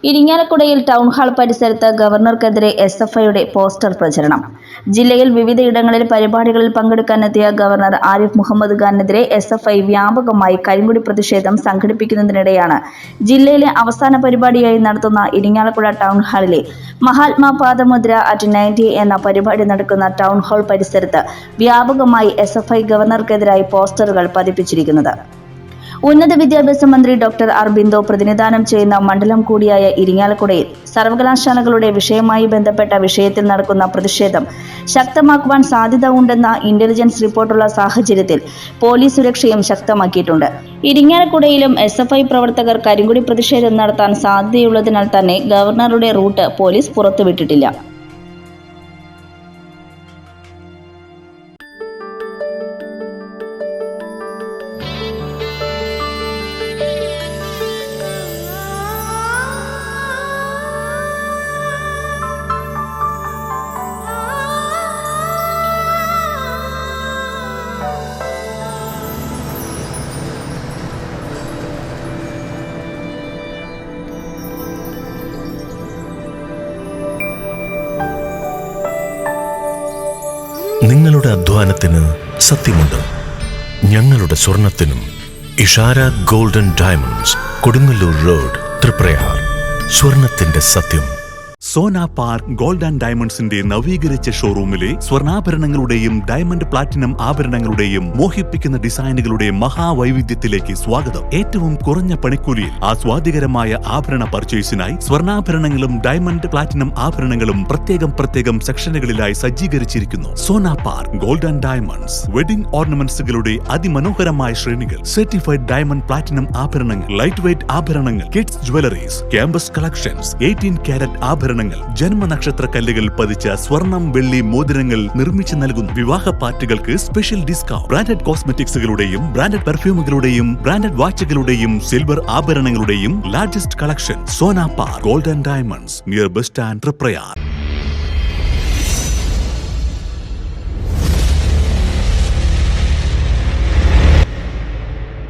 ഇരിങ്ങാലക്കുടയിൽ town hall പരിസരത്ത് ഗവർണർക്കെതിരെ എസ്എഫ്ഐയുടെ poster പ്രചരണം. ജില്ലയിൽ വിവിധയിടങ്ങളിൽ പരിപാടികളിൽ പങ്കെടുക്കാനെത്തിയ ഗവർണർ ആരിഫ് മുഹമ്മദ് ഖാനെതിരെ എസ്എഫ്ഐ വ്യാപകമായി കരിങ്കൊടി പ്രതിഷേധം സംഘടിപ്പിക്കുന്നതിനിടെയാണ് ജില്ലയിലെ അവസാന പരിപാടിയായി നടത്തുന്ന ഇരിങ്ങാലക്കുട ടൗൺഹാളിലെ മഹാത്മാ പാദമുദ്ര അറ്റ് 90 എന്ന പരിപാടി നടക്കുന്ന ടൗൺഹാൾ പരിസരത്ത് വ്യാപകമായി എസ്എഫ്ഐ ഗവർണർക്കെതിരായി പോസ്റ്ററുകൾ പതിപ്പിച്ചിരിക്കുന്നത്. ഉന്നത വിദ്യാഭ്യാസ മന്ത്രി ഡോക്ടർ അർബിന്ദോ പ്രതിനിധാനം ചെയ്യുന്ന മണ്ഡലം കൂടിയായ ഇരിങ്ങാലക്കുടയിൽ സർവകലാശാലകളുടെ വിഷയവുമായി ബന്ധപ്പെട്ട വിഷയത്തിൽ നടക്കുന്ന പ്രതിഷേധം ശക്തമാക്കുവാൻ സാധ്യത ഉണ്ടെന്ന ഇന്റലിജൻസ് റിപ്പോർട്ടുള്ള സാഹചര്യത്തിൽ പോലീസ് സുരക്ഷയും ശക്തമാക്കിയിട്ടുണ്ട്. ഇരിങ്ങാലക്കുടയിലും എസ്എഫ്ഐ പ്രവർത്തകർ കരിങ്കൊടി പ്രതിഷേധം നടത്താൻ സാധ്യതയുള്ളതിനാൽ തന്നെ ഗവർണറുടെ റൂട്ട് പോലീസ് പുറത്തുവിട്ടിട്ടില്ല. നിങ്ങളുടെ അധ്വാനത്തിന് സത്യമുണ്ട്. ഞങ്ങളുടെ സ്വർണത്തിനും. Ishara golden diamonds, Kodungallur road, Triprayar. സ്വർണത്തിന്റെ സത്യം. സോന പാർക്ക് ഗോൾഡ് ആൻഡ് ഡയമണ്ട്സിന്റെ നവീകരിച്ച ഷോറൂമിലെ സ്വർണ്ണാഭരണങ്ങളുടെയും ഡയമണ്ട് പ്ലാറ്റിനം ആഭരണങ്ങളുടെയും മോഹിപ്പിക്കുന്ന ഡിസൈനുകളുടെ മഹാവൈവിധ്യത്തിലേക്ക് സ്വാഗതം. ഏറ്റവും കുറഞ്ഞ പണിക്കൂലിയിൽ ആസ്വാദികരമായ ആഭരണ പർച്ചേസിനായി സ്വർണ്ണാഭരണങ്ങളും ഡയമണ്ട് പ്ലാറ്റിനം ആഭരണങ്ങളും പ്രത്യേകം സെക്ഷനുകളിലായി സജ്ജീകരിച്ചിരിക്കുന്നു. Sona park gold and diamonds. Wedding ഓർണമെന്റ്സുകളുടെ അതിമനോഹരമായ ശ്രേണികൾ, സർട്ടിഫൈഡ് ഡയമണ്ട് പ്ലാറ്റിനം ആഭരണങ്ങൾ, ലൈറ്റ് വെയ്റ്റ് ആഭരണങ്ങൾ, kids jewelleries, campus collections, 18 carat ആഭരണങ്ങൾ, ജന്മനക്ഷത്ര കല്ലുകൾ പതിച്ച സ്വർണം, വെള്ളി മോതിരങ്ങൾ നിർമ്മിച്ചു നൽകുന്നു. വിവാഹ പാർട്ടികൾക്ക് സ്പെഷ്യൽ ഡിസ്കൗണ്ട്. ബ്രാൻഡഡ് കോസ്മെറ്റിക്സുകളുടെയും ബ്രാൻഡഡ് പെർഫ്യൂമുകളുടെയും ബ്രാൻഡഡ് വാച്ചുകളുടെയും സിൽവർ ആഭരണങ്ങളുടെയും largest collection. Sona park gold and diamonds, near bus stand, Triprayar.